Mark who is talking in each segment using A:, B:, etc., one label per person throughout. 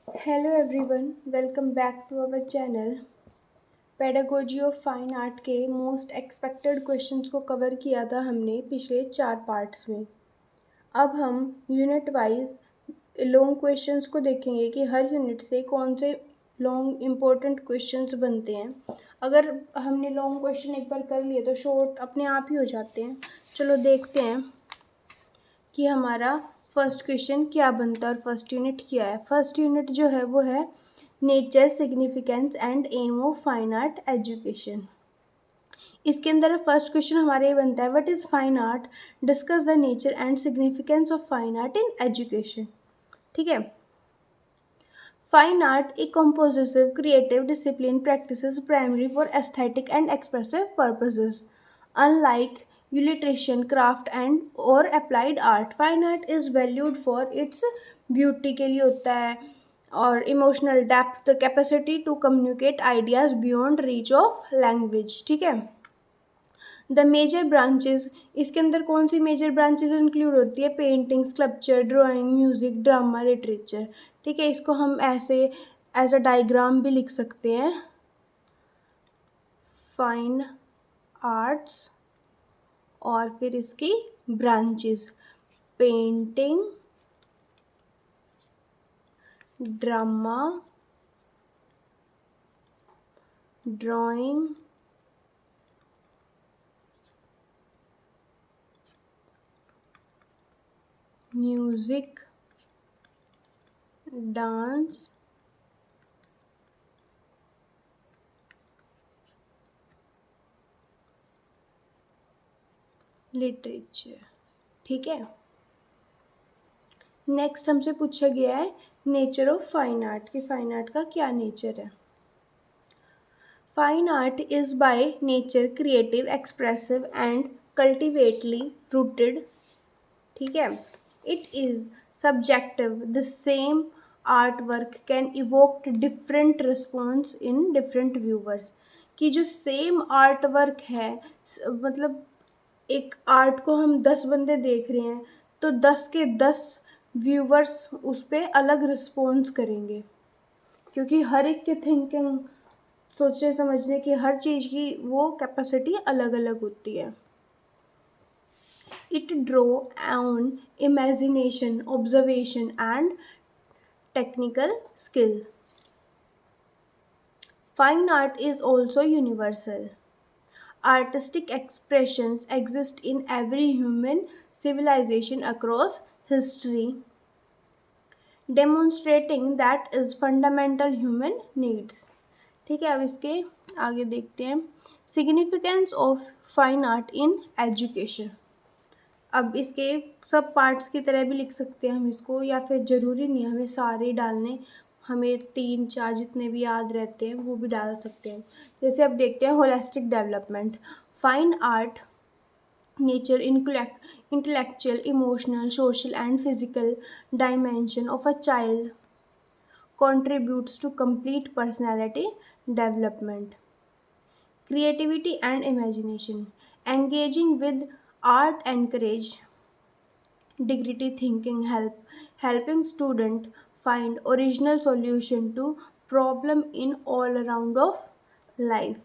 A: Hello everyone, welcome back to our channel. Pedagogy of fine art के most expected questions को cover किया था हमने पिछले 4 पार्ट्स में। अब हम यूनिट वाइज लॉन्ग क्वेश्चंस को देखेंगे कि हर यूनिट से कौन से लॉन्ग इम्पोर्टेंट क्वेश्चंस बनते हैं। अगर हमने लॉन्ग क्वेश्चन एक बार कर लिए तो शॉर्ट अपने आप ही हो जाते हैं। चलो देखते हैं कि हमारा फर्स्ट क्वेश्चन क्या बनता है और फर्स्ट यूनिट क्या है। फर्स्ट यूनिट जो है वो है nature, significance and aim of fine art education. इसके अंदर फर्स्ट क्वेश्चन हमारे ये बनता है, what is fine art, discuss the nature and significance of fine art in education. ठीक है। Fine art, a compositive, creative discipline, practices primary for aesthetic and expressive purposes. Unlike illustration, craft and or applied art, fine art is valued for its beauty के लिए होता है और emotional depth, capacity to communicate ideas beyond reach of language. ठीक है। The major branches, इसके अंदर कौन सी मेजर ब्रांचेस इंक्लूड होती है, painting, sculpture, drawing, music, drama, literature. ठीक है। इसको हम ऐसे एज अ डायग्राम भी लिख सकते हैं, फाइन आर्ट्स और फिर इसकी branches, painting, drama, drawing, music, dance, literature. ठीक है। नेक्स्ट हमसे पूछा गया है नेचर ऑफ फाइन आर्ट, कि फाइन आर्ट का क्या नेचर है। Fine art is by nature creative, expressive and culturally rooted. ठीक है। It is subjective, the same art work can evoke different response in different viewers. कि जो same art work है, मतलब एक आर्ट को हम 10 बंदे देख रहे हैं तो 10 के 10 व्यूवर्स उस पर अलग रिस्पॉन्स करेंगे, क्योंकि हर एक की थिंकिंग, सोचने समझने की, हर चीज़ की वो कैपेसिटी अलग अलग होती है। It draw on imagination, observation and technical skill. Fine art is also universal. Artistic expressions exist in every human civilization across history, demonstrating that is fundamental human needs. ठीक है। अब इसके आगे देखते हैं significance of fine art in education. अब इसके सब पार्ट्स की तरह भी लिख सकते हैं हम इसको, या फिर ज़रूरी नहीं हमें सारे डालने, हमें 3 4 जितने भी याद रहते हैं वो भी डाल सकते हैं। जैसे अब देखते हैं holistic development. Fine art nature intellectual, emotional, social and physical dimension of a child contributes to complete personality development, creativity and imagination. Engaging with art encourage dignity thinking, helping student find original solution to problem in all around of life.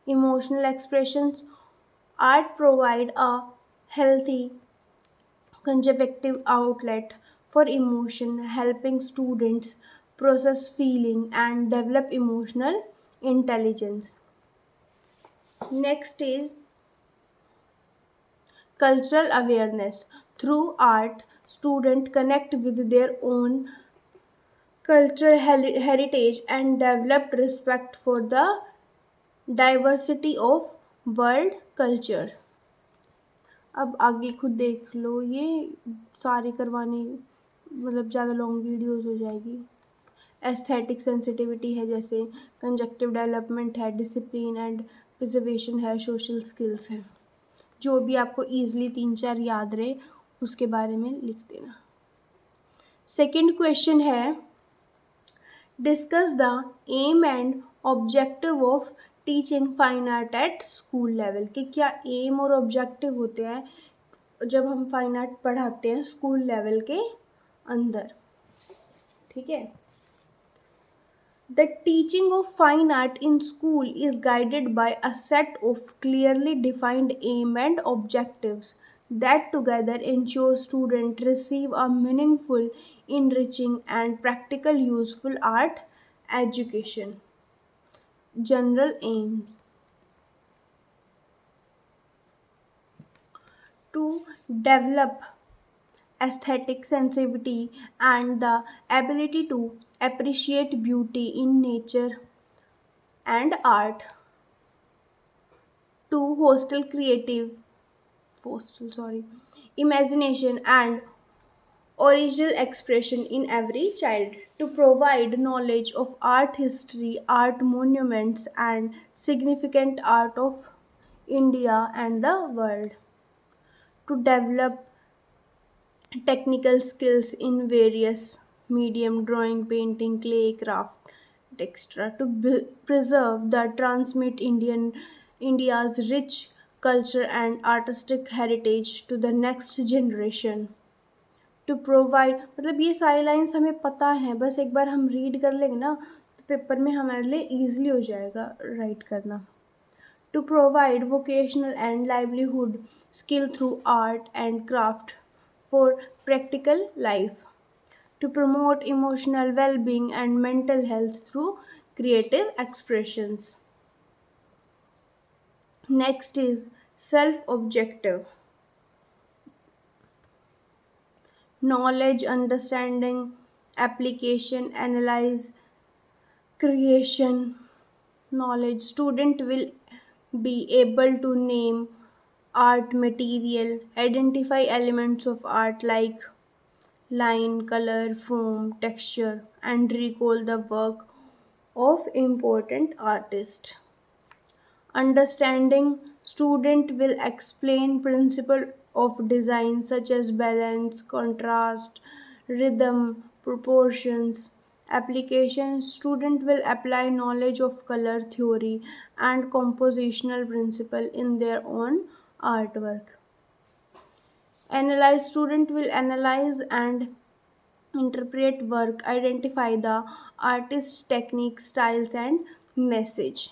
A: Emotional expressions, art provide a healthy conjunctive outlet for emotion, helping students process feeling and develop emotional intelligence. Next is cultural awareness. Through art, students connect with their own cultural heritage and develop respect for the diversity of world culture. अब आगे खुद देख लो, ये सारे करवाने मतलब ज़्यादा long videos हो जाएगी। एस्थेटिक सेंसिटिविटी है, जैसे कंजक्टिव डेवलपमेंट है, डिसिप्लिन एंड प्रिजर्वेशन है, सोशल स्किल्स है। जो भी आपको ईजिली 3 4 याद रहे उसके बारे में लिख देना। सेकंड क्वेश्चन है, discuss the aim and objective of teaching fine art at school level. कि क्या एम और ऑब्जेक्टिव होते हैं जब हम फाइन आर्ट पढ़ाते हैं स्कूल लेवल के अंदर। ठीक है। The teaching of fine art in school is guided by a set of clearly defined aim and objectives that together ensure students receive a meaningful, enriching and practical useful art education. General aim to develop aesthetic sensitivity and the ability to appreciate beauty in nature and art, to hostel imagination and original expression in every child, to provide knowledge of art history, art monuments and significant art of India and the world, to develop technical skills in various medium drawing, painting, clay, craft, etc. to preserve the transmit India's rich culture and artistic heritage to the next generation, to provide मतलब ये सारी lines हमें पता हैं, बस एक बार हम read कर लेंगे ना तो पेपर में हमारे लिए ईजिली हो जाएगा राइट करना. To provide vocational and livelihood skill through art and craft for practical life. To promote emotional well being and mental health through creative expressions. Next is self objective knowledge, understanding, application, analyze, creation. Knowledge student will be able to name art material, identify elements of art like line, color, form, texture, and recall the work of important artist. Understanding student will explain principle of design such as balance, contrast, rhythm, proportions. Application student will apply knowledge of color theory and compositional principle in their own artwork. Analyze student will analyze and interpret work, identify the artist technique, styles and message.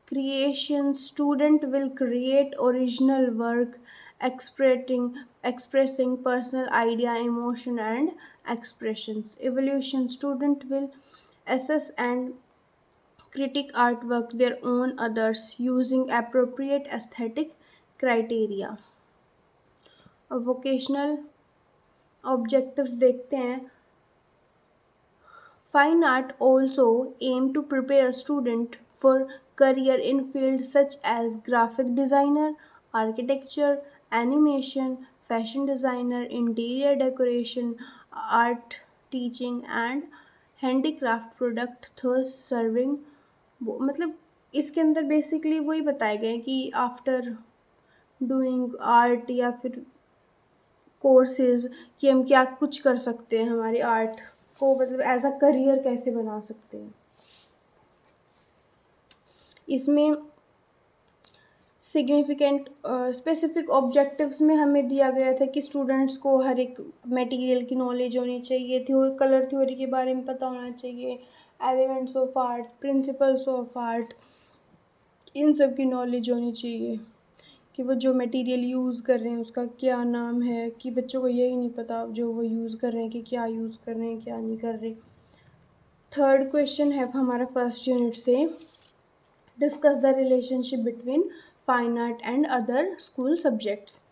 A: Creation student will create original work expressing personal idea, emotion and expressions. Evaluation student will assess and critique artwork their own others using appropriate aesthetic criteria. अब vocational objectives देखते हैं. Fine art also aim to prepare a student for career in fields such as graphic designer, architecture, animation, fashion designer, interior decoration, art teaching and handicraft product thus serving मतलब इसके अंदर basically वही बताए गए कि after doing art या फिर courses कि हम क्या कुछ कर सकते हैं हमारी आर्ट को मतलब एज अ करियर कैसे बना सकते हैं. इसमें सिग्निफिकेंट स्पेसिफिक ऑब्जेक्टिव्स में हमें दिया गया था कि स्टूडेंट्स को हर एक मटेरियल की नॉलेज होनी चाहिए, कलर थ्योरी के बारे में पता होना चाहिए, elements of art, principles of art, इन सब की नॉलेज होनी चाहिए कि वो जो मटेरियल यूज़ कर रहे हैं उसका क्या नाम है, कि बच्चों को यही नहीं पता जो वो यूज़ कर रहे हैं कि क्या यूज़ कर रहे हैं क्या नहीं कर रहे. थर्ड क्वेश्चन है हमारा फर्स्ट यूनिट से, discuss the relationship between fine art and other school subjects,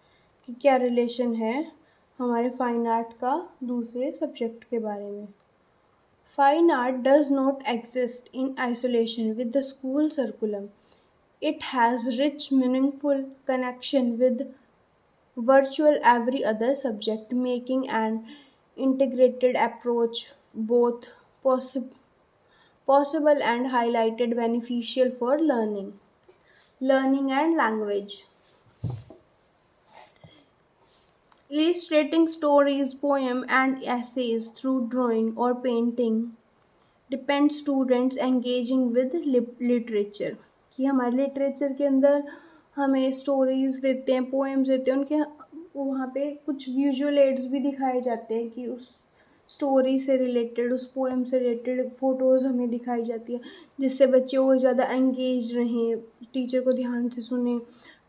A: कि क्या रिलेशन है हमारे फाइन आर्ट का दूसरे सब्जेक्ट के बारे में. Fine art does not exist in isolation with the school सर्कुलम. It has rich, meaningful connection with virtual every other subject, making an integrated approach both possible and highlighted beneficial for learning and language. Illustrating stories, poem and essays through drawing or painting depends students engaging with literature. कि हमारे literature के अंदर हमें stories देते हैं, poems देते हैं, उनके वहाँ पे कुछ विजुअल एड्स भी दिखाए जाते हैं कि उस स्टोरी से रिलेटेड, उस पोएम से रिलेटेड फ़ोटोज़ हमें दिखाई जाती है, जिससे बच्चे और ज़्यादा एंगेज रहें, टीचर को ध्यान से सुनें।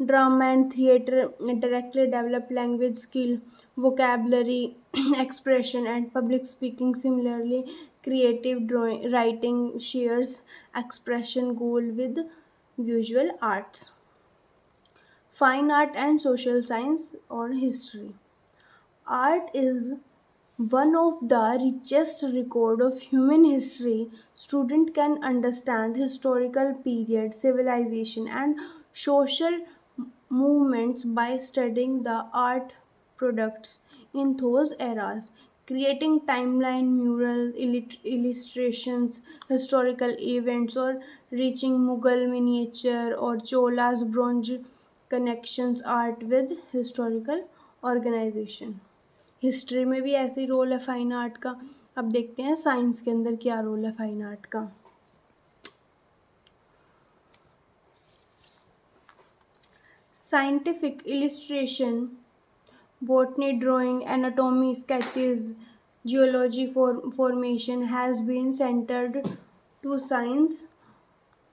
A: Drama and theatre directly develop language skill, vocabulary, expression and public speaking. Similarly, creative drawing writing shares expression goal with visual arts. Fine art and social science or history. Art is one of the richest record of human history. Student can understand historical period, civilization and social movements by studying the art products in those eras. Creating timeline, mural, illustrations, historical events, or reaching Mughal miniature or Chola's bronze connections art with historical organization. History में भी ऐसे ही role है fine art का। अब देखते हैं science के अंदर क्या रोल है फाइन आर्ट का। Scientific illustration, botany drawing, anatomy sketches, geology formation has been centered to science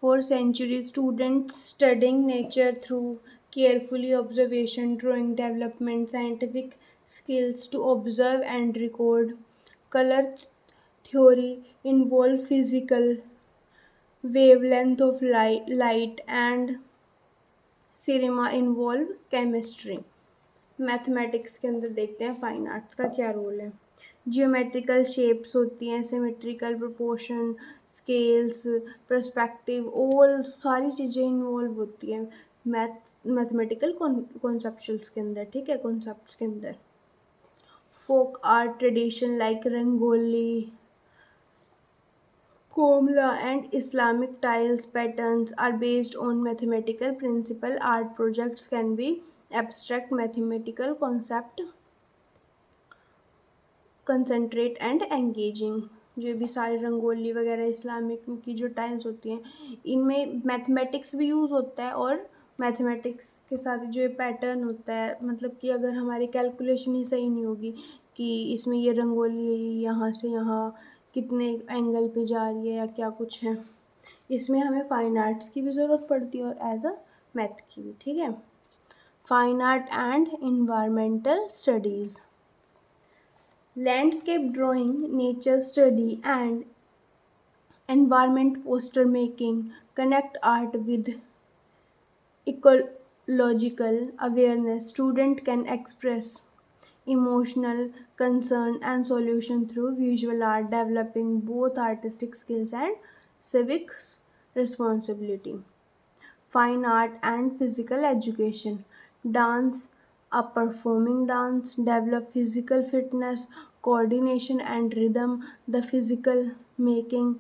A: for centuries. Students studying nature through carefully observation, drawing development, scientific skills to observe and record. Color theory involve physical wavelength of light and cinema involve chemistry. Mathematics के अंदर देखते हैं fine arts का क्या role है। Geometrical shapes होती हैं, symmetrical proportion, scales, perspective, all सारी चीज़ें इन्वॉल्व होती हैं मैथमेटिकल कॉन्सेप्शंस के अंदर, ठीक है, कॉन्सेप्ट्स के अंदर। Folk art tradition like rangoli, Komla and Islamic tiles patterns are based on mathematical principle. Art projects can be abstract mathematical concept, concentrate and engaging. जो भी सारी रंगोली वगैरह इस्लामिक की जो टाइल्स होती हैं, इनमें मैथमेटिक्स भी यूज़ होता है और मैथमेटिक्स के साथ जो ये पैटर्न होता है, मतलब कि अगर हमारी कैलकुलेशन ही सही नहीं होगी कि इसमें ये रंगोली यहाँ से यहाँ कितने एंगल पे जा रही है या क्या कुछ है, इसमें हमें फाइन आर्ट्स की भी ज़रूरत पड़ती है और एज अ मैथ की भी, ठीक है। Fine art and environmental studies, landscape drawing, nature study and environment poster making connect art with ecological awareness. Student can express emotional concern and solution through visual art, developing both artistic skills and civic responsibility. Fine art and physical education, dance, a performing dance develop physical fitness, coordination and rhythm. The physical making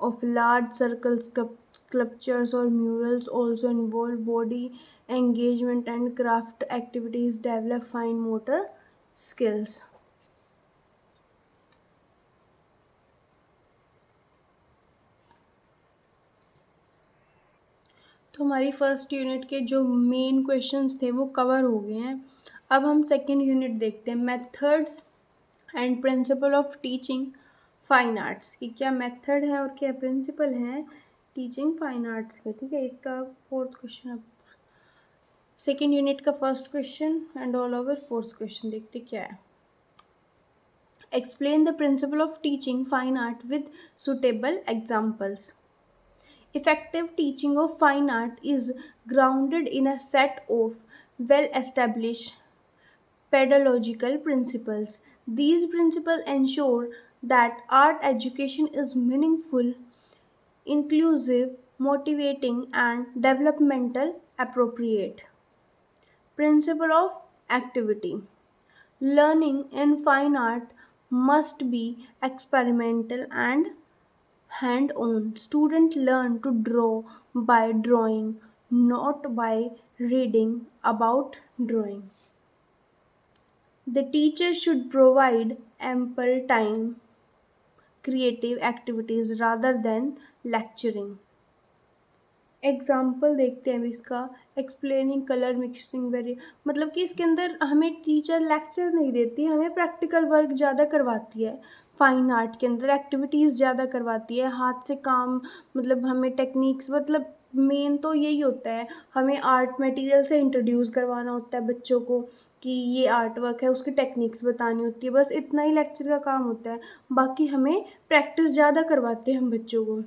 A: of large circle sculptures or murals also involve body engagement and craft activities develop fine motor skills. तो हमारी first unit के जो main questions थे वो cover हो गए हैं। अब हम सेकंड यूनिट देखते हैं, methods and principle of teaching fine arts, कि क्या मेथड है और क्या प्रिंसिपल है टीचिंग फाइन आर्ट्स के, ठीक है। इसका फोर्थ क्वेश्चन, अब सेकेंड यूनिट का first question and all over fourth question देखते क्या है। Explain the principle of teaching fine art with suitable examples. Effective teaching of fine art is grounded in a set of well established pedagogical principles. These principles ensure that art education is meaningful, inclusive, motivating, and developmental appropriate. Principle of activity. Learning in fine art must be experimental and hand-on. Students learn to draw by drawing, not by reading about drawing. The teacher should provide ample time, creative activities rather than lecturing. Example देखते हैं अभी इसका। Explaining colour mixing very, मतलब कि इसके अंदर हमें teacher lecture नहीं देती, हमें प्रैक्टिकल वर्क ज़्यादा करवाती है। फाइन आर्ट के अंदर एक्टिविटीज़ ज़्यादा करवाती है, हाथ से काम, मतलब हमें टेक्निक्स, मतलब मेन तो यही होता है, हमें आर्ट मटेरियल से इंट्रोड्यूस करवाना होता है बच्चों को कि ये आर्ट वर्क है, उसकी टेक्निक्स बतानी होती है, बस इतना ही लेक्चर का काम होता है। बाकी हमें प्रैक्टिस ज़्यादा करवाते हैं हम बच्चों को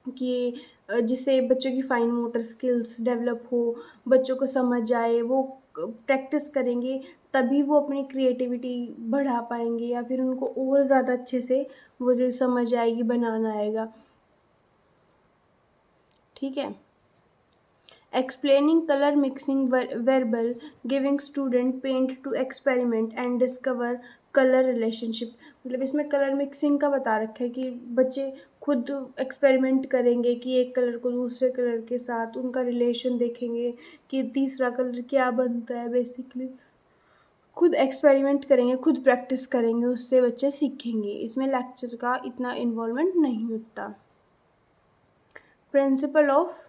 A: कि जिससे बच्चों की फाइन मोटर स्किल्स डेवलप हो, बच्चों को समझ आए, वो प्रैक्टिस करेंगे तभी वो अपनी क्रिएटिविटी बढ़ा पाएंगे, या फिर उनको और ज़्यादा अच्छे से वो जो समझ आएगी, बनाना आएगा। ठीक है। Explaining color mixing verbal, giving student paint to experiment and discover color relationship। मतलब इसमें कलर मिक्सिंग का बता रखा है कि बच्चे खुद एक्सपेरिमेंट करेंगे कि एक कलर को दूसरे कलर के साथ उनका रिलेशन देखेंगे कि तीसरा कलर क्या बनता है, बेसिकली खुद एक्सपेरिमेंट करेंगे, खुद प्रैक्टिस करेंगे, उससे बच्चे सीखेंगे। इसमें लेक्चर का इतना इन्वॉल्वमेंट नहीं होता। Principle of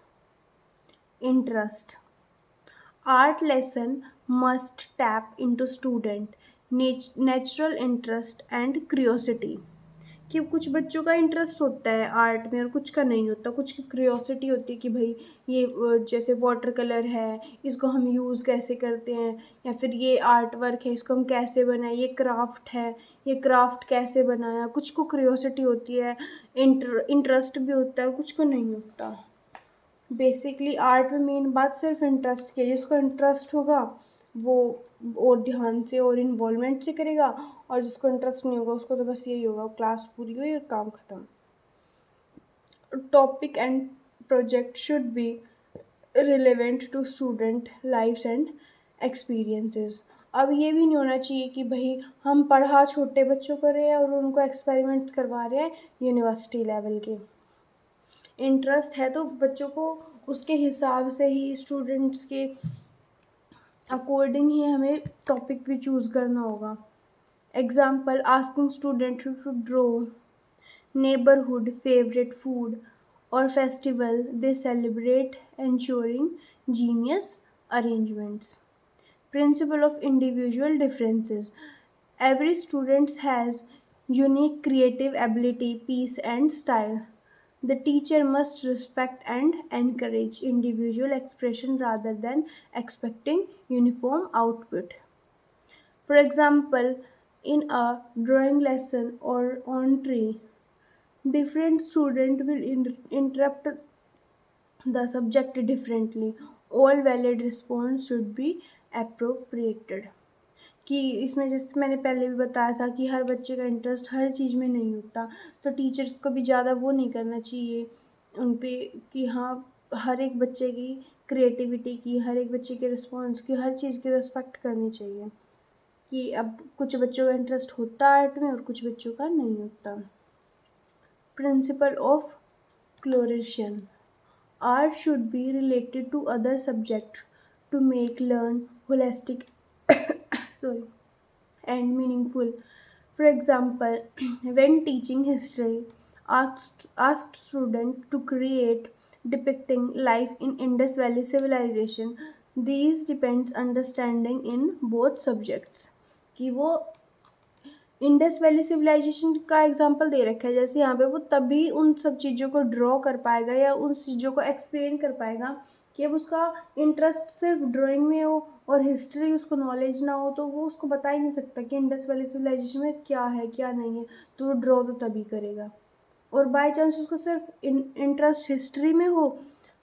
A: interest. Art lesson must tap into student natural interest and curiosity। कि कुछ बच्चों का इंटरेस्ट होता है आर्ट में और कुछ का नहीं होता, कुछ की क्यूरियोसिटी होती है कि भाई ये जैसे वाटर कलर है, इसको हम यूज़ कैसे करते हैं, या फिर ये आर्ट वर्क है, इसको हम कैसे बनाएं, ये क्राफ्ट है, ये क्राफ्ट कैसे बनाया, कुछ को क्यूरियोसिटी होती है, इंटरेस्ट भी होता है और कुछ को नहीं होता। बेसिकली आर्ट में मेन बात सिर्फ इंटरेस्ट की है, जिसको इंटरेस्ट होगा वो और ध्यान से और इन्वॉल्वमेंट से करेगा, और जिसको इंटरेस्ट नहीं होगा उसको तो बस यही होगा, क्लास पूरी हुई और काम ख़त्म। Topic and project should be relevant to student lifes and experiences. अब ये भी नहीं होना चाहिए कि भाई हम पढ़ा छोटे बच्चों को रहे हैं और उनको एक्सपेरिमेंट्स करवा रहे हैं यूनिवर्सिटी लेवल के। इंटरेस्ट है तो बच्चों को उसके हिसाब से ही, स्टूडेंट्स के अकॉर्डिंग ही हमें टॉपिक भी चूज़ करना होगा। Example, asking student to draw neighbourhood favourite food और festival they celebrate, ensuring genius arrangements। Principle of individual differences। Every student has unique creative ability, peace, and style. The teacher must respect and encourage individual expression rather than expecting uniform output. For example, in a drawing lesson or on tree, different students will interrupt the subject differently. All valid response should be appropriated। कि इसमें जैसे मैंने पहले भी बताया था कि हर बच्चे का इंटरेस्ट हर चीज़ में नहीं होता, तो टीचर्स को भी ज़्यादा वो नहीं करना चाहिए उन पे कि हाँ, हर एक बच्चे की क्रिएटिविटी की, हर एक बच्चे के रिस्पॉन्स की, हर चीज़ की रिस्पेक्ट करनी चाहिए कि अब कुछ बच्चों का इंटरेस्ट होता है आर्ट में और कुछ बच्चों का नहीं होता। Principle of colouration. Art should be related to other subjects to make learn holistic sorry and meaningful. For example, when teaching history, asked students to create depicting life in Indus Valley civilization. These depends understanding in both subjects। कि वो Indus valley civilisation का example दे रखा है, जैसे यहाँ पे वो तभी उन सब चीज़ों को ड्रॉ कर पाएगा या उन चीज़ों को एक्सप्लेन कर पाएगा कि अब उसका इंटरेस्ट सिर्फ ड्राइंग में हो और हिस्ट्री उसको नॉलेज ना हो, तो वो उसको बता ही नहीं सकता कि इंडस वैली सिविलाइजेशन में क्या है क्या नहीं है, तो वो ड्रॉ तो तभी करेगा। और बाई चांस उसको सिर्फ इंटरेस्ट हिस्ट्री में हो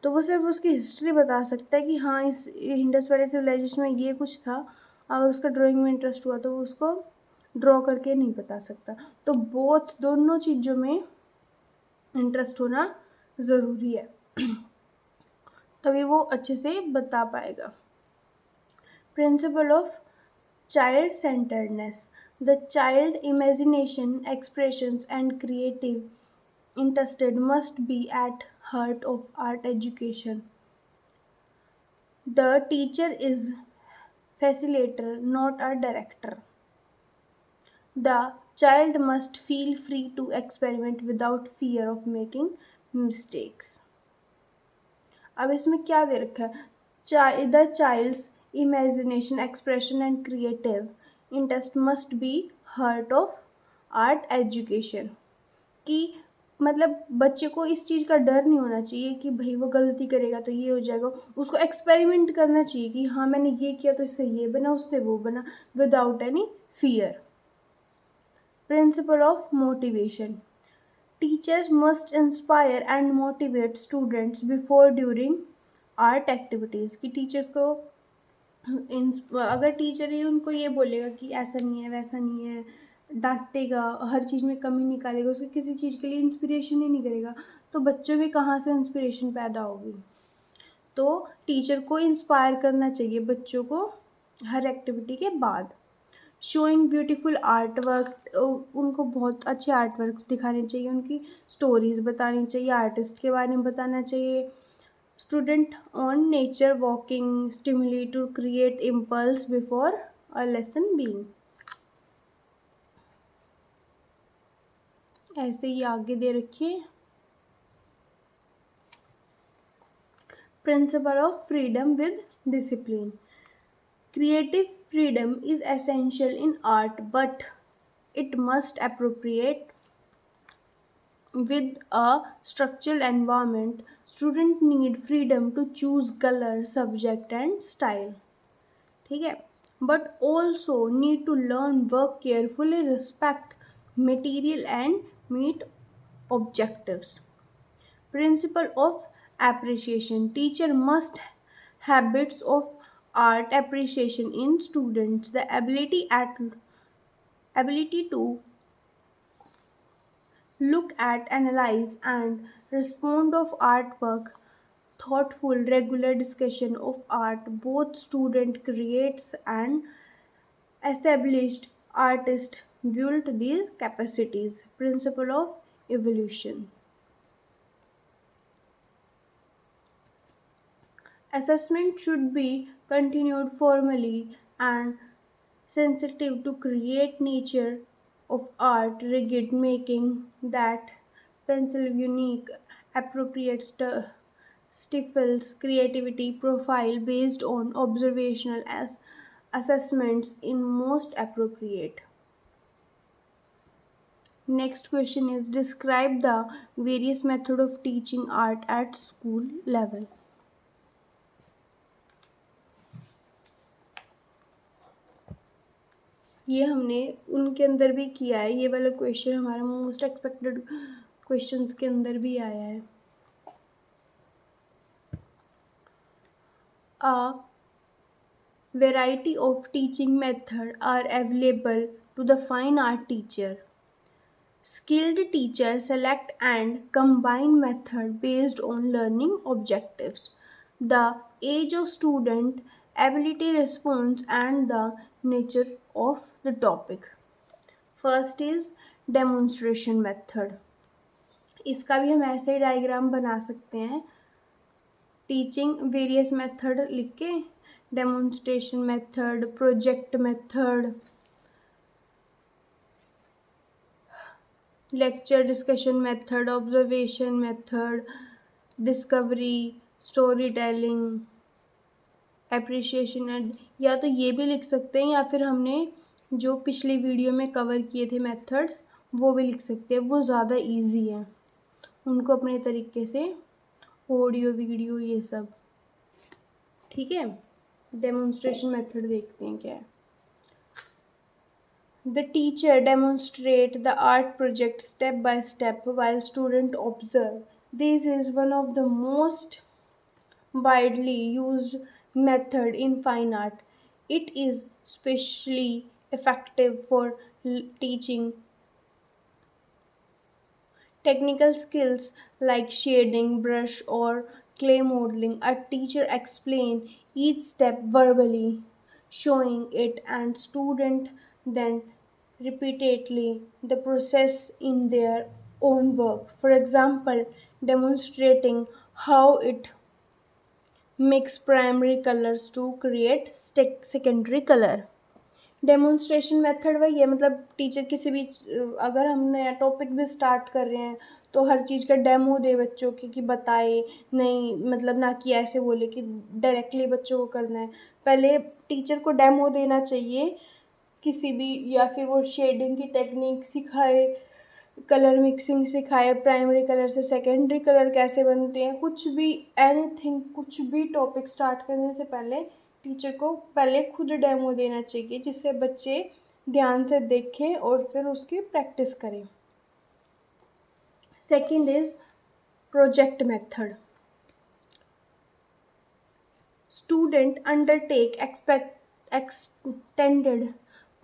A: तो वो सिर्फ उसकी हिस्ट्री बता सकता है कि हाँ, इस इंडस वैली सिविलाइजेशन में ये कुछ था। अगर उसका ड्राइंग में इंटरेस्ट हुआ तो वो उसको ड्रॉ करके नहीं बता सकता। तो बोथ दोनों चीज़ों में इंटरेस्ट होना ज़रूरी है तभी वो अच्छे से बता पाएगा। Principle of child centredness. The child imagination, expressions and creative interested must be at heart of art education. The teacher is facilitator, not a director। The child must feel free to experiment without fear of making mistakes। अब इसमें क्या दे रखा है, the child's imagination expression and creative interest must be heart of art education, कि मतलब बच्चे को इस चीज़ का डर नहीं होना चाहिए कि भाई वो गलती करेगा तो ये हो जाएगा, उसको एक्सपेरिमेंट करना चाहिए कि हाँ मैंने ये किया तो इससे ये बना, उससे वो बना, without any fear. Principle of motivation, teachers must inspire and motivate students before during art activities, कि टीचर्स को अगर टीचर ही उनको ये बोलेगा कि ऐसा नहीं है वैसा नहीं है, डांटेगा, हर चीज़ में कमी निकालेगा, उसको किसी चीज़ के लिए इंस्पिरेशन ही नहीं करेगा, तो बच्चों में कहाँ से इंस्पिरेशन पैदा होगी। तो टीचर को इंस्पायर करना चाहिए बच्चों को हर एक्टिविटी के बाद। शोइंग ब्यूटीफुल आर्ट वर्क, उनको बहुत अच्छे आर्ट वर्क्स दिखाने चाहिए, उनकी स्टोरीज बतानी चाहिए, आर्टिस्ट के बारे में बताना चाहिए। Student on nature walking stimulate to create impulse before a lesson being. ऐसे ही आगे दे रखिए। Principle of freedom with discipline, creative freedom is essential in art, but it must appropriate with a structured environment. Students need freedom to choose color, subject and style. ठीक है, but also need to learn work carefully, respect material and meet objectives. Principle of appreciation, teacher must habits of art appreciation in students, the ability to look at, analyze and respond of artwork, thoughtful regular discussion of art, both student creates and established artist built these capacities. Principle of evolution, assessment should be continued formally and sensitive to create nature of art, rigid making that pencil unique, appropriate stifles creativity profile based on observational as assessments in most appropriate. Next question is describe the various method of teaching art at school level. ये हमने उनके अंदर भी किया है, ये वाला question हमारा मोस्ट एक्सपेक्टेड क्वेश्चंस के अंदर भी आया है। A variety of teaching method are available to the fine art teacher. Skilled teachers select and combine method based on learning objectives, the age of student, ability response and the nature of the topic. First is demonstration method. इसका भी हम ऐसे ही diagram बना सकते हैं, teaching various method लिख के, demonstration method, project method, lecture discussion method, observation method, discovery, story telling, appreciation and, या तो ये भी लिख सकते हैं या फिर हमने जो पिछली वीडियो में कवर किए थे मेथड्स वो भी लिख सकते हैं, वो ज़्यादा इजी है, उनको अपने तरीके से ऑडियो वीडियो ये सब। ठीक है, डेमोन्स्ट्रेशन मेथड देखते हैं क्या है। The teacher demonstrate the art project step by step while student observe. This is one of the most widely used method in fine art. It is especially effective for teaching technical skills like shading, brush or clay modeling. A teacher explain each step verbally, showing it and student then repeatedly the process in their own work. For example, demonstrating how it mix primary colors to create secondary color. Demonstration method वही है, मतलब teacher किसी भी अगर हम नया topic भी start कर रहे हैं तो हर चीज़ का डेमो दे बच्चों की, कि बताए, नहीं मतलब ना कि ऐसे बोले कि डायरेक्टली बच्चों को करना है। पहले टीचर को डेमो देना चाहिए किसी भी, या फिर वो शेडिंग की टेक्निक सिखाए, कलर मिक्सिंग सिखाए, प्राइमरी कलर से सेकेंडरी कलर कैसे बनते हैं, कुछ भी, एनीथिंग, कुछ भी टॉपिक स्टार्ट करने से पहले टीचर को पहले खुद डेमो देना चाहिए, जिससे बच्चे ध्यान से देखें और फिर उसकी प्रैक्टिस करें। Second is project method. Student undertake extended,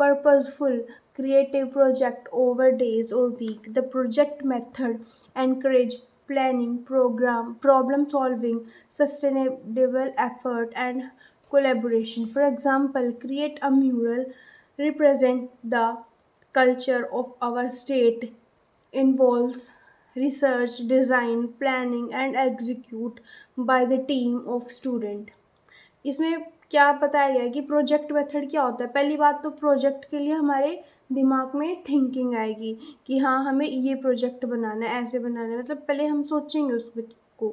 A: purposeful, creative project over days or week. The project method encourage planning, problem solving, sustainable effort, and collaboration. For example, create a mural represent the culture of our state, involves research, design, planning, and execute by the team of student. इसमें क्या बताया गया है कि project method क्या होता है। पहली बात तो प्रोजेक्ट के लिए हमारे दिमाग में थिंकिंग आएगी कि हाँ हमें ये प्रोजेक्ट बनाना है, ऐसे बनाना है, मतलब पहले हम सोचेंगे उस को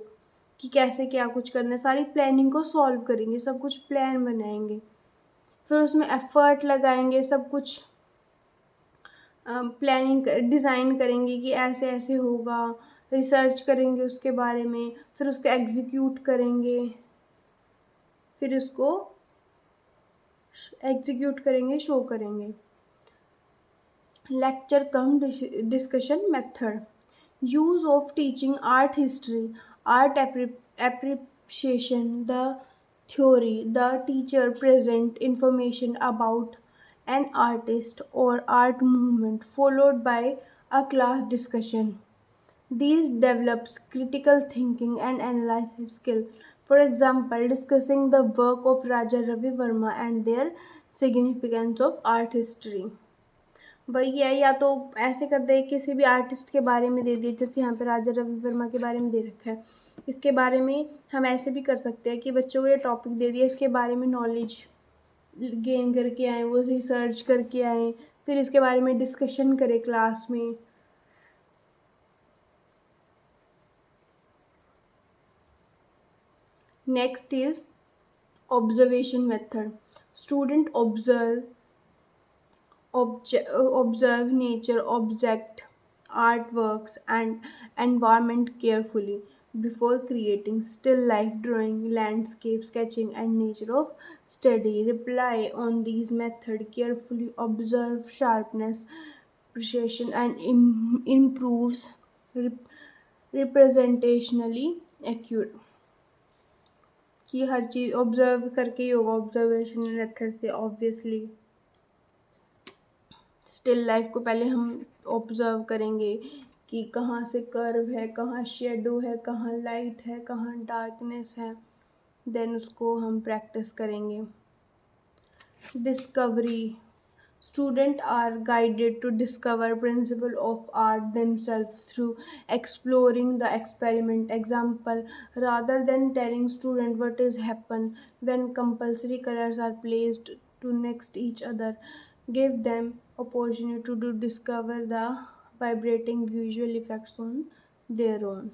A: कि कैसे क्या कुछ करना है, सारी प्लानिंग को सॉल्व करेंगे, सब कुछ प्लान बनाएंगे, फिर उसमें एफर्ट लगाएंगे, सब कुछ प्लानिंग डिज़ाइन करेंगे कि ऐसे ऐसे होगा, रिसर्च करेंगे उसके बारे में, फिर उसको एग्जीक्यूट करेंगे, फिर उसको एग्जीक्यूट करेंगे, शो करेंगे। Lecture come discussion method. Use of teaching art history, art appreciation, the theory, the teacher present information about an artist or art movement followed by a class discussion. These develops critical thinking and analysis skill. For example, discussing the work of Raja Ravi Verma and their significance of art history. वही है, या तो ऐसे कर दे किसी भी artist के बारे में दे दिए, जैसे यहाँ पे राजा रवि वर्मा के बारे में दे रखा है, इसके बारे में हम ऐसे भी कर सकते हैं कि बच्चों को ये टॉपिक दे दिया, इसके बारे में नॉलेज गेन करके आए, वो रिसर्च करके आए, फिर इसके बारे में डिस्कशन करें क्लास में। Next is observation method. Student observe nature, object, artworks, and environment carefully before creating still life drawing, landscape sketching, and nature of study. Rely on these methods carefully, observe sharpness, precision, and improves representationally accurate, कि हर चीज़ observe करके ही होगा, observation method से obviously. Still life को पहले हम observe करेंगे कि कहाँ से कर्व है, कहाँ शेडो है, कहाँ लाइट है, कहाँ डार्कनेस है, देन उसको हम प्रैक्टिस करेंगे। Discovery. Students are guided to discover principles of art themselves through exploring the experiment. Example, rather than telling students what is happen when compulsory colors are placed to next each other, give them opportunity to discover the vibrating visual effects on their own.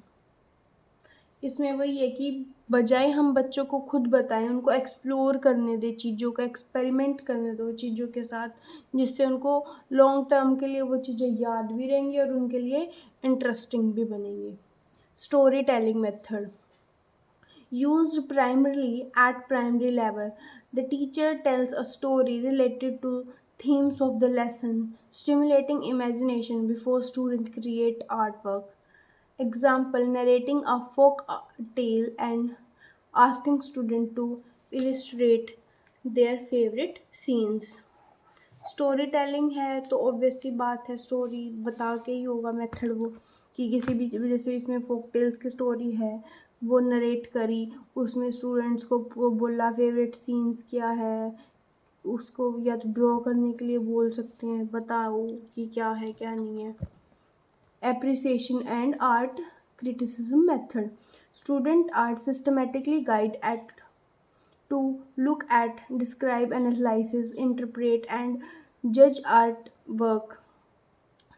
A: इसमें वही है कि बजाय हम बच्चों को खुद बताएं, उनको एक्सप्लोर करने दें, चीज़ों का एक्सपेरिमेंट करने दो चीज़ों के साथ, जिससे उनको लॉन्ग टर्म के लिए वो चीज़ें याद भी रहेंगी और उनके लिए इंटरेस्टिंग भी बनेंगी। Story telling method. Used primarily at primary level, the teacher tells a story related to themes of the lesson, stimulating imagination before students create artwork. Example, narrating a folk tale and asking students to illustrate their favorite scenes. Story telling है तो obvious सी बात है, story बता के ही होगा method वो, कि किसी भी, जैसे इसमें फोक टेल्स की स्टोरी है, वो नरेट करी, उसमें स्टूडेंट्स को वो बोला फेवरेट सीन्स क्या है, उसको या तो ड्रॉ करने के लिए बोल सकते हैं, बताओ कि क्या है क्या नहीं है। Appreciation and art criticism method. Student art systematically guide at to look at, describe, analyze, interpret, and judge artwork.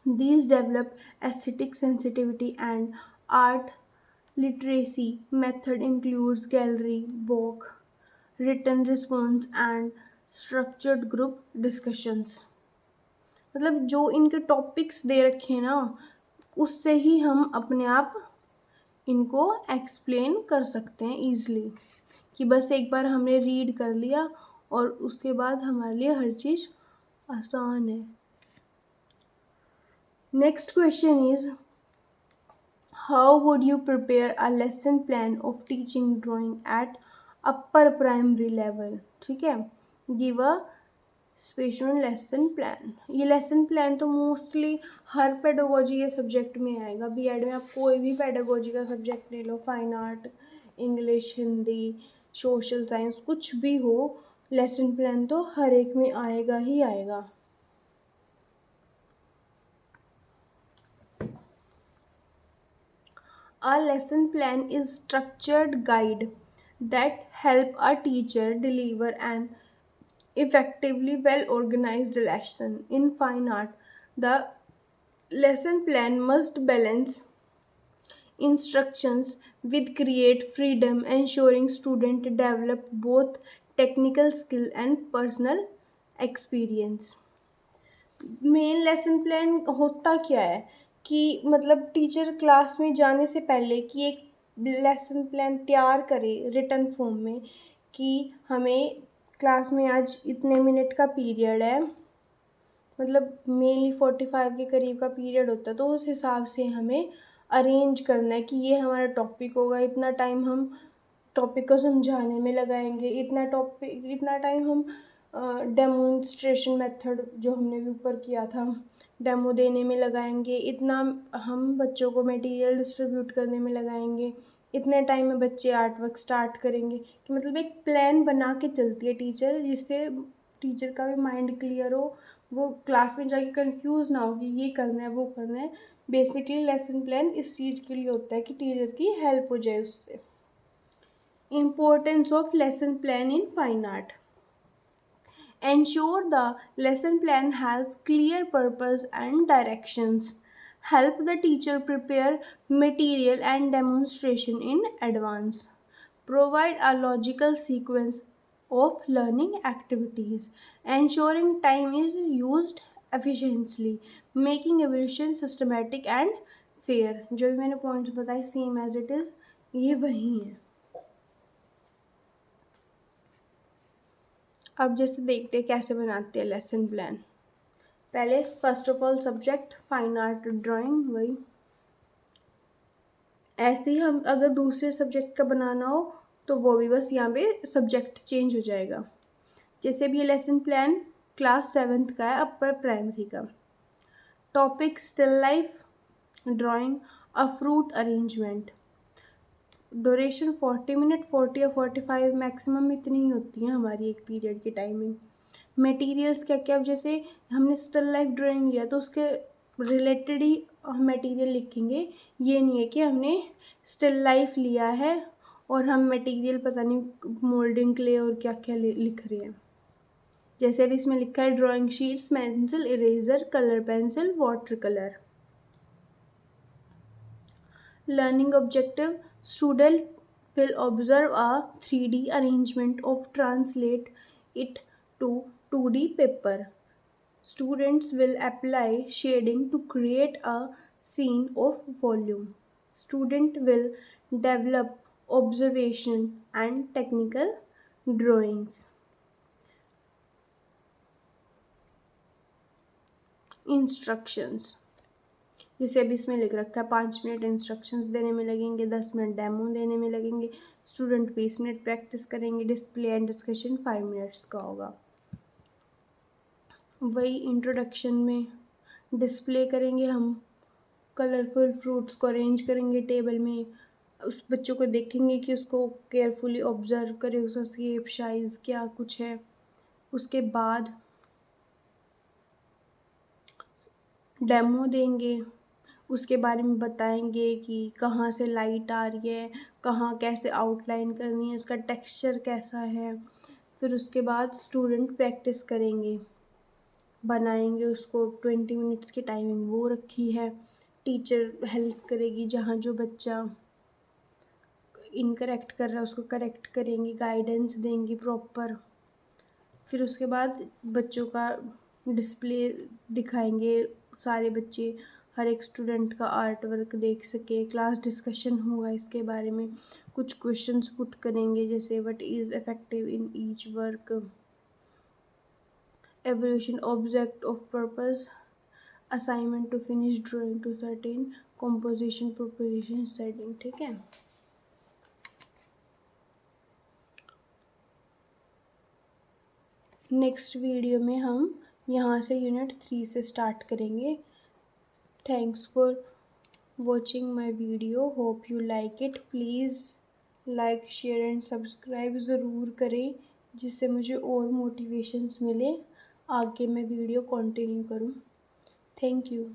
A: These develop aesthetic sensitivity and art literacy. Method includes gallery walk, written response, and structured group discussions. मतलब जो इनके topics दे रखे हैं ना, उससे ही हम अपने आप इनको एक्सप्लेन कर सकते हैं ईज़िली, कि बस एक बार हमने रीड कर लिया और उसके बाद हमारे लिए हर चीज़ आसान है. Next question is, how would you prepare a lesson plan of teaching drawing at upper primary level? ठीक है, give a special lesson plan. ये लेसन प्लान तो मोस्टली हर पेडागोजी के सब्जेक्ट में आएगा. बीएड में आप कोई भी पेडागोजी का सब्जेक्ट ले लो, fine art, English, Hindi, social science, कुछ भी हो, लेसन प्लान तो हर एक में आएगा ही आएगा. A lesson plan is structured guide that help a teacher deliver an effectively well organized lesson. In fine art, the lesson plan must balance instructions with create freedom, ensuring students develop both technical skill and personal experience. Main lesson plan होता क्या है कि मतलब teacher class में जाने से पहले कि एक लेसन प्लान तैयार करे रिटन फॉर्म में, कि हमें क्लास में आज इतने मिनट का पीरियड है, मतलब मेनली 45 के करीब का पीरियड होता है, तो उस हिसाब से हमें अरेंज करना है कि ये हमारा टॉपिक होगा, इतना टाइम हम टॉपिक को समझाने में लगाएंगे, इतना टाइम हम डेमोन्स्ट्रेशन मेथड जो हमने भी ऊपर किया था डेमो देने में लगाएंगे, इतना हम बच्चों को मटेरियल डिस्ट्रीब्यूट करने में लगाएंगे, इतने टाइम में बच्चे आर्ट वर्क स्टार्ट करेंगे. कि मतलब एक प्लान बना के चलती है टीचर, जिससे टीचर का भी माइंड क्लियर हो, वो क्लास में जाके कंफ्यूज ना हो कि ये करना है वो करना है. बेसिकली लेसन प्लान इस चीज़ के लिए होता है कि टीचर की हेल्प हो जाए उससे. Importance of lesson plan in fine art. Ensure the lesson plan has clear purpose and directions. Help the teacher prepare material and demonstration in advance. Provide a logical sequence of learning activities. Ensuring time is used efficiently. Making evaluation systematic and fair. जो भी मैंने points बताए same as it is ये वही है. अब जैसे देखते हैं कैसे बनाते हैं लेसन प्लान. पहले first of all subject fine art drawing, वही ऐसे ही हम अगर दूसरे सब्जेक्ट का बनाना हो तो वो भी बस यहाँ पे सब्जेक्ट चेंज हो जाएगा. जैसे भी ये लेसन प्लान क्लास 7th का है, अपर प्राइमरी का. Topic still life drawing a fruit arrangement. Duration 40 minute, 40 या 45 मैक्सिमम इतनी ही होती है हमारी एक पीरियड की टाइमिंग. मटेरियल्स क्या क्या, जैसे हमने स्टिल लाइफ ड्राइंग लिया तो उसके रिलेटेड ही हम मटेरियल लिखेंगे. ये नहीं है कि हमने स्टिल लाइफ लिया है और हम मटेरियल पता नहीं मोल्डिंग क्ले और क्या क्या लिख रहे हैं. जैसे अभी इसमें लिखा है drawing sheets, pencil, eraser, colour pencil, water colour. Learning objective, student will observe a 3D arrangement of translate it to 2D paper. Students will apply shading to create a scene of volume. Student will develop observation and technical drawings. Instructions. जैसे अभी इसमें लिख रखा है 5 minute instructions देने में लगेंगे, 10 minute demo देने में लगेंगे, स्टूडेंट 20 मिनट प्रैक्टिस करेंगे, डिस्प्ले एंड डिस्कशन 5 मिनट्स का होगा. वही इंट्रोडक्शन में डिस्प्ले करेंगे हम, कलरफुल फ्रूट्स को अरेंज करेंगे टेबल में, उस बच्चों को देखेंगे कि उसको केयरफुली ऑब्जर्व करें, उसका शेप साइज़ क्या कुछ है. उसके बाद डेमो देंगे, उसके बारे में बताएंगे कि कहाँ से लाइट आ रही है, कहाँ कैसे आउटलाइन करनी है, उसका टेक्सचर कैसा है। फिर उसके बाद स्टूडेंट प्रैक्टिस करेंगे, बनाएंगे उसको। 20 मिनट्स की टाइमिंग वो रखी है। टीचर हेल्प करेगी, जहाँ जो बच्चा इनकरेक्ट कर रहा है उसको करेक्ट करेंगी, गाइडेंस देंगी प्रॉपर। फिर उसके बाद बच्चों का डिस्प्ले दिखाएंगे, सारे बच्चे, हर एक स्टूडेंट का आर्ट वर्क देख सके। क्लास डिस्कशन होगा इसके बारे में, कुछ क्वेश्चंस पुट करेंगे जैसे what is effective in each work, evolution object of purpose, assignment to finish drawing to certain composition proposition setting. ठीक है। नेक्स्ट वीडियो में हम यहाँ से यूनिट 3 से स्टार्ट करेंगे। Thanks for watching my video, hope you like it. Please like share and subscribe ज़रूर करें, जिससे मुझे और मोटिवेशंस मिले, आगे मैं वीडियो कंटिन्यू करूँ। Thank you.